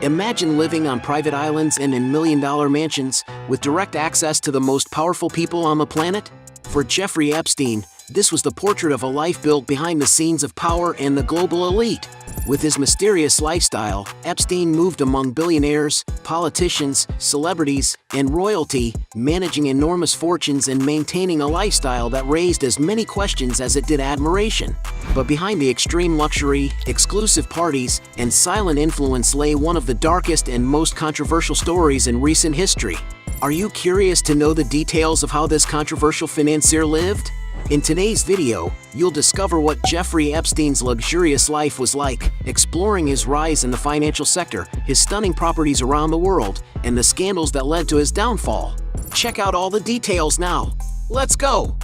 Imagine living on private islands and in million-dollar mansions with direct access to the most powerful people on the planet? For Jeffrey Epstein, this was the portrait of a life built behind the scenes of power and the global elite. With his mysterious lifestyle, Epstein moved among billionaires, politicians, celebrities, and royalty, managing enormous fortunes and maintaining a lifestyle that raised as many questions as it did admiration. But behind the extreme luxury, exclusive parties, and silent influence lay one of the darkest and most controversial stories in recent history. Are you curious to know the details of how this controversial financier lived? In today's video, you'll discover what Jeffrey Epstein's luxurious life was like, exploring his rise in the financial sector, his stunning properties around the world, and the scandals that led to his downfall. Check out all the details now. Let's go!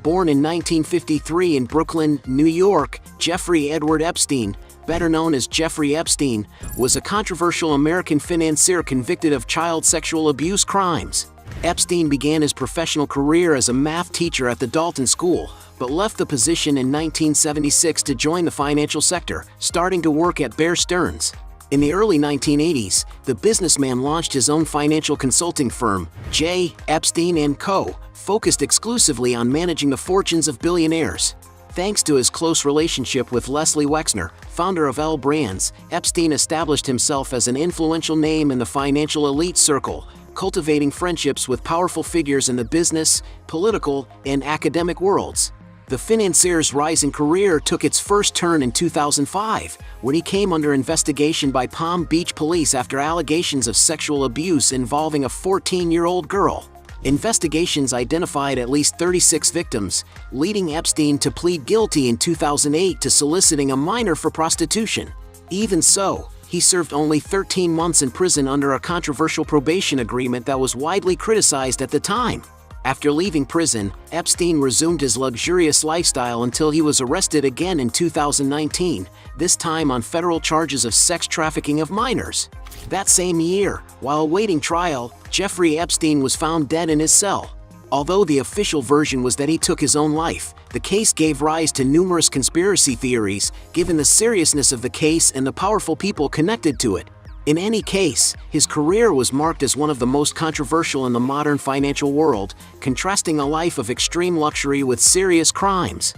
Born in 1953 in Brooklyn, New York, Jeffrey Edward Epstein, better known as Jeffrey Epstein, was a controversial American financier convicted of child sexual abuse crimes. Epstein began his professional career as a math teacher at the Dalton School, but left the position in 1976 to join the financial sector, starting to work at Bear Stearns. In the early 1980s, the businessman launched his own financial consulting firm, J. Epstein & Co., focused exclusively on managing the fortunes of billionaires. Thanks to his close relationship with Leslie Wexner, founder of L Brands, Epstein established himself as an influential name in the financial elite circle, cultivating friendships with powerful figures in the business, political, and academic worlds. The financier's rising career took its first turn in 2005, when he came under investigation by Palm Beach police after allegations of sexual abuse involving a 14-year-old girl. Investigations identified at least 36 victims, leading Epstein to plead guilty in 2008 to soliciting a minor for prostitution. Even so, he served only 13 months in prison under a controversial probation agreement that was widely criticized at the time. After leaving prison, Epstein resumed his luxurious lifestyle until he was arrested again in 2019, this time on federal charges of sex trafficking of minors. That same year, while awaiting trial, Jeffrey Epstein was found dead in his cell. Although the official version was that he took his own life, the case gave rise to numerous conspiracy theories, given the seriousness of the case and the powerful people connected to it. In any case, his career was marked as one of the most controversial in the modern financial world, contrasting a life of extreme luxury with serious crimes.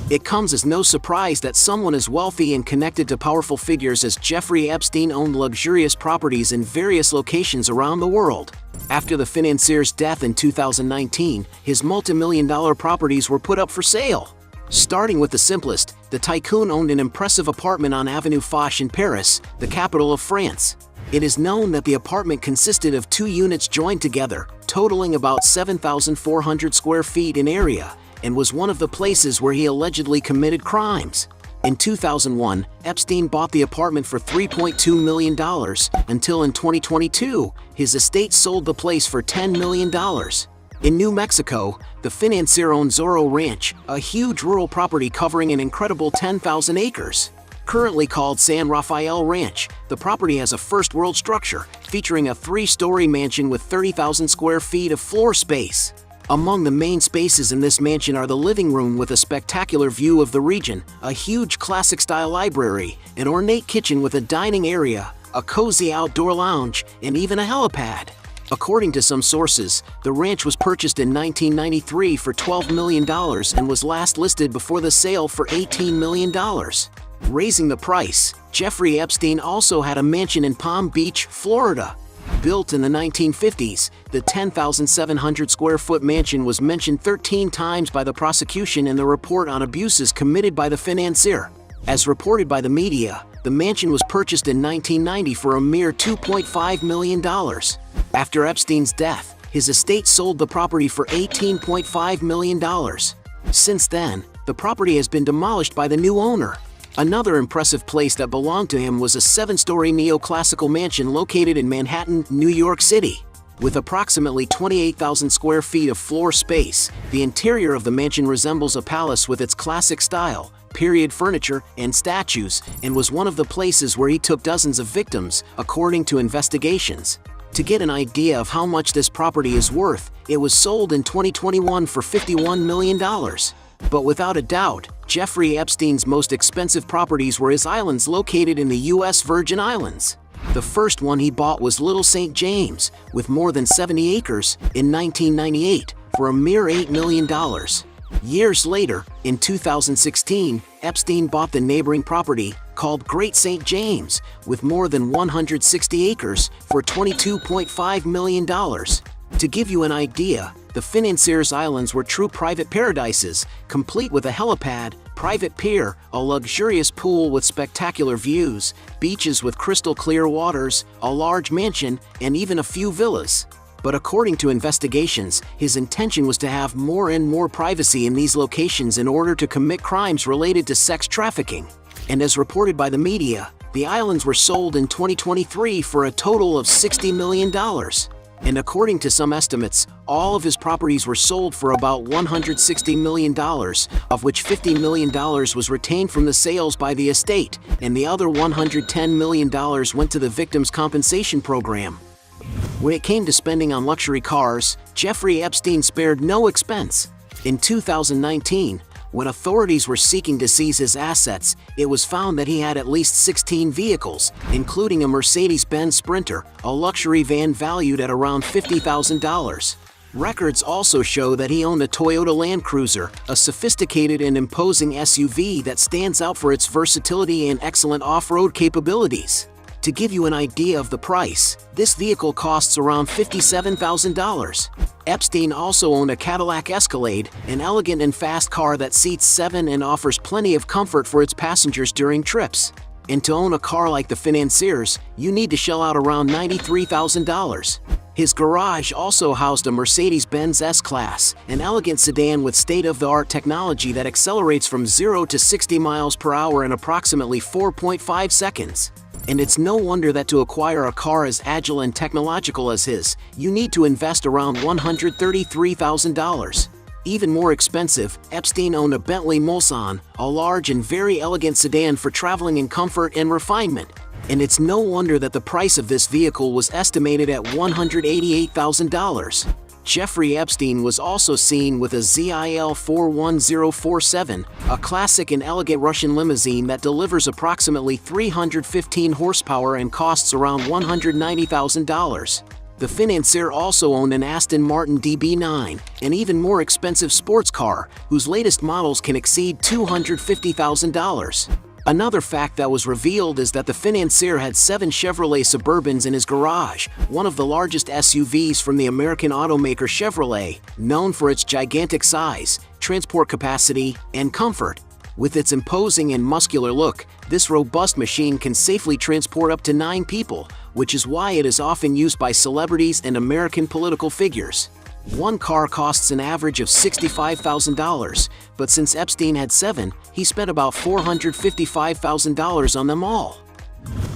It comes as no surprise that someone as wealthy and connected to powerful figures as Jeffrey Epstein owned luxurious properties in various locations around the world. After the financier's death in 2019, his multi-million-dollar properties were put up for sale. Starting with the simplest, the tycoon owned an impressive apartment on Avenue Foch in Paris, the capital of France. It is known that the apartment consisted of 2 units joined together, totaling about 7,400 square feet in area, and was one of the places where he allegedly committed crimes. In 2001, Epstein bought the apartment for $3.2 million, until in 2022, his estate sold the place for $10 million. In New Mexico, the financier owned Zoro Ranch, a huge rural property covering an incredible 10,000 acres. Currently called San Rafael Ranch, the property has a first-world structure, featuring a 3-story mansion with 30,000 square feet of floor space. Among the main spaces in this mansion are the living room with a spectacular view of the region, a huge classic-style library, an ornate kitchen with a dining area, a cozy outdoor lounge, and even a helipad. According to some sources, the ranch was purchased in 1993 for $12 million and was last listed before the sale for $18 million. Raising the price, Jeffrey Epstein also had a mansion in Palm Beach, Florida. Built in the 1950s, the 10,700 square foot mansion was mentioned 13 times by the prosecution in the report on abuses committed by the financier. As reported by the media, the mansion was purchased in 1990 for a mere $2.5 million. After Epstein's death, his estate sold the property for $18.5 million. Since then, the property has been demolished by the new owner. Another impressive place that belonged to him was a 7-story neoclassical mansion located in Manhattan, New York City. With approximately 28,000 square feet of floor space, the interior of the mansion resembles a palace with its classic style, period furniture, and statues, and was one of the places where he took dozens of victims, according to investigations. To get an idea of how much this property is worth, it was sold in 2021 for $51 million. But without a doubt, Jeffrey Epstein's most expensive properties were his islands located in the U.S. Virgin Islands. The first one he bought was Little St. James, with more than 70 acres, in 1998, for a mere $8 million. Years later, in 2016, Epstein bought the neighboring property, called Great St. James, with more than 160 acres, for $22.5 million. To give you an idea, the financier's islands were true private paradises, complete with a helipad, private pier, a luxurious pool with spectacular views, beaches with crystal clear waters, a large mansion, and even a few villas. But according to investigations, his intention was to have more and more privacy in these locations in order to commit crimes related to sex trafficking. And as reported by the media, the islands were sold in 2023 for a total of $60 million. And according to some estimates, all of his properties were sold for about $160 million, of which $50 million was retained from the sales by the estate, and the other $110 million went to the victims' compensation program. When it came to spending on luxury cars, Jeffrey Epstein spared no expense. In 2019, when authorities were seeking to seize his assets, it was found that he had at least 16 vehicles, including a Mercedes-Benz Sprinter, a luxury van valued at around $50,000. Records also show that he owned a Toyota Land Cruiser, a sophisticated and imposing SUV that stands out for its versatility and excellent off-road capabilities. To give you an idea of the price, this vehicle costs around $57,000. Epstein also owned a Cadillac Escalade, an elegant and fast car that seats 7 and offers plenty of comfort for its passengers during trips. And to own a car like the financier's, you need to shell out around $93,000. His garage also housed a Mercedes-Benz S-Class, an elegant sedan with state-of-the-art technology that accelerates from 0 to 60 miles per hour in approximately 4.5 seconds. And it's no wonder that to acquire a car as agile and technological as his, you need to invest around $133,000. Even more expensive, Epstein owned a Bentley Mulsanne, a large and very elegant sedan for traveling in comfort and refinement. And it's no wonder that the price of this vehicle was estimated at $188,000. Jeffrey Epstein was also seen with a ZIL 41047, a classic and elegant Russian limousine that delivers approximately 315 horsepower and costs around $190,000. The financier also owned an Aston Martin DB9, an even more expensive sports car, whose latest models can exceed $250,000. Another fact that was revealed is that the financier had 7 Chevrolet Suburbans in his garage, one of the largest SUVs from the American automaker Chevrolet, known for its gigantic size, transport capacity, and comfort. With its imposing and muscular look, this robust machine can safely transport up to 9 people, which is why it is often used by celebrities and American political figures. One car costs an average of $65,000, but since Epstein had 7, he spent about $455,000 on them all.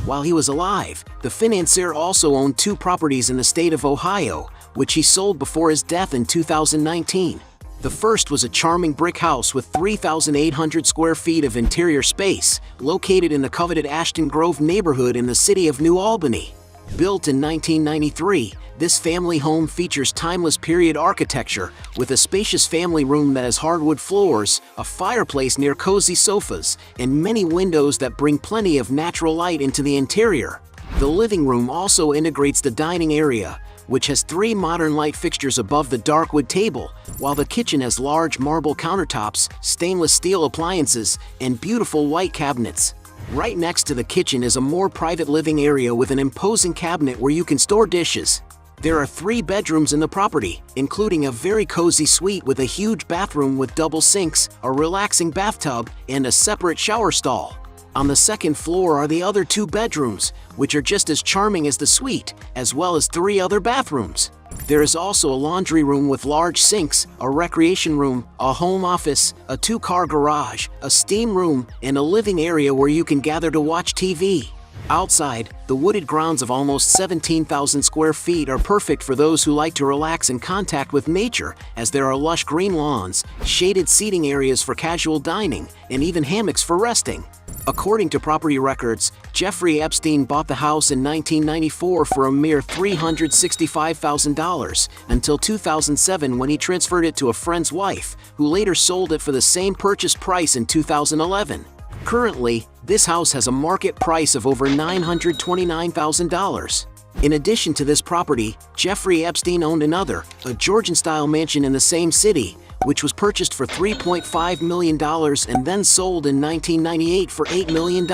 While he was alive, the financier also owned 2 properties in the state of Ohio, which he sold before his death in 2019. The first was a charming brick house with 3,800 square feet of interior space, located in the coveted Ashton Grove neighborhood in the city of New Albany. Built in 1993, this family home features timeless period architecture, with a spacious family room that has hardwood floors, a fireplace near cozy sofas, and many windows that bring plenty of natural light into the interior. The living room also integrates the dining area, which has 3 modern light fixtures above the dark wood table, while the kitchen has large marble countertops, stainless steel appliances, and beautiful white cabinets. Right next to the kitchen is a more private living area with an imposing cabinet where you can store dishes. There are 3 bedrooms in the property, including a very cozy suite with a huge bathroom with double sinks, a relaxing bathtub, and a separate shower stall. On the second floor are the other 2 bedrooms, which are just as charming as the suite, as well as 3 other bathrooms. There is also a laundry room with large sinks, a recreation room, a home office, a 2-car garage, a steam room, and a living area where you can gather to watch TV. Outside, the wooded grounds of almost 17,000 square feet are perfect for those who like to relax in contact with nature, as there are lush green lawns, shaded seating areas for casual dining, and even hammocks for resting. According to property records, Jeffrey Epstein bought the house in 1994 for a mere $365,000 until 2007 when he transferred it to a friend's wife, who later sold it for the same purchase price in 2011. Currently, this house has a market price of over $929,000. In addition to this property, Jeffrey Epstein owned another, a Georgian-style mansion in the same city, which was purchased for $3.5 million and then sold in 1998 for $8 million.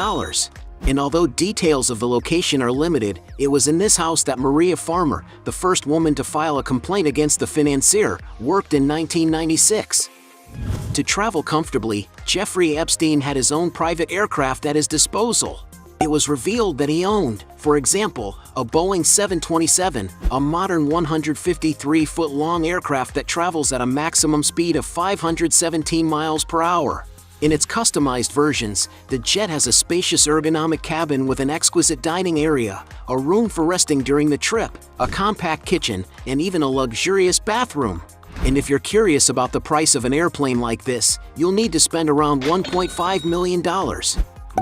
And although details of the location are limited, it was in this house that Maria Farmer, the first woman to file a complaint against the financier, worked in 1996. To travel comfortably, Jeffrey Epstein had his own private aircraft at his disposal. It was revealed that he owned, for example, a Boeing 727, a modern 153-foot-long aircraft that travels at a maximum speed of 517 miles per hour. In its customized versions, the jet has a spacious ergonomic cabin with an exquisite dining area, a room for resting during the trip, a compact kitchen, and even a luxurious bathroom. And if you're curious about the price of an airplane like this, you'll need to spend around $1.5 million.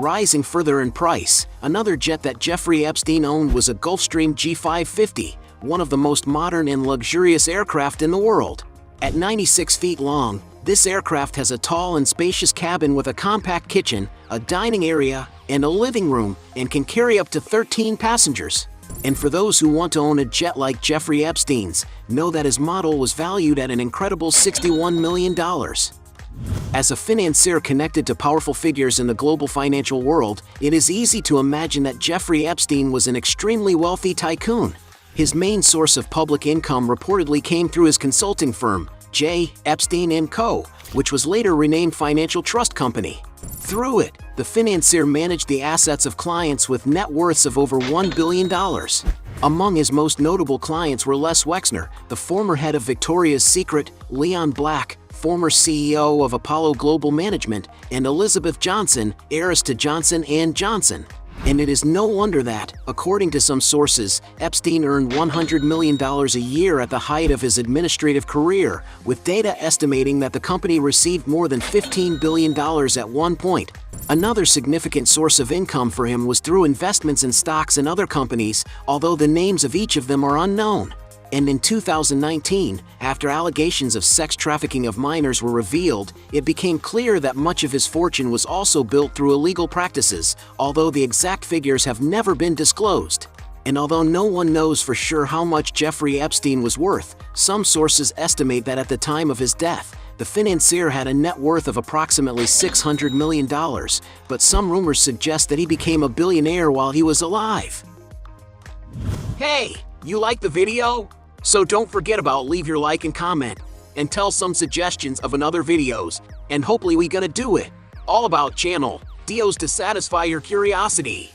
Rising further in price, another jet that Jeffrey Epstein owned was a Gulfstream G550, one of the most modern and luxurious aircraft in the world. At 96 feet long, this aircraft has a tall and spacious cabin with a compact kitchen, a dining area, and a living room, and can carry up to 13 passengers. And for those who want to own a jet like Jeffrey Epstein's, know that his model was valued at an incredible $61 million. As a financier connected to powerful figures in the global financial world, it is easy to imagine that Jeffrey Epstein was an extremely wealthy tycoon. His main source of public income reportedly came through his consulting firm, J. Epstein & Co., which was later renamed Financial Trust Company. Through it, the financier managed the assets of clients with net worths of over $1 billion. Among his most notable clients were Les Wexner, the former head of Victoria's Secret, Leon Black, former CEO of Apollo Global Management, and Elizabeth Johnson, heiress to Johnson & Johnson. And it is no wonder that, according to some sources, Epstein earned $100 million a year at the height of his administrative career, with data estimating that the company received more than $15 billion at one point. Another significant source of income for him was through investments in stocks and other companies, although the names of each of them are unknown. And in 2019, after allegations of sex trafficking of minors were revealed, it became clear that much of his fortune was also built through illegal practices, although the exact figures have never been disclosed. And although no one knows for sure how much Jeffrey Epstein was worth, some sources estimate that at the time of his death, the financier had a net worth of approximately $600 million, but some rumors suggest that he became a billionaire while he was alive. Hey! You like the video? So don't forget about leave your like and comment, and tell some suggestions of another videos, and hopefully we gonna do it. All about channel, deals to satisfy your curiosity.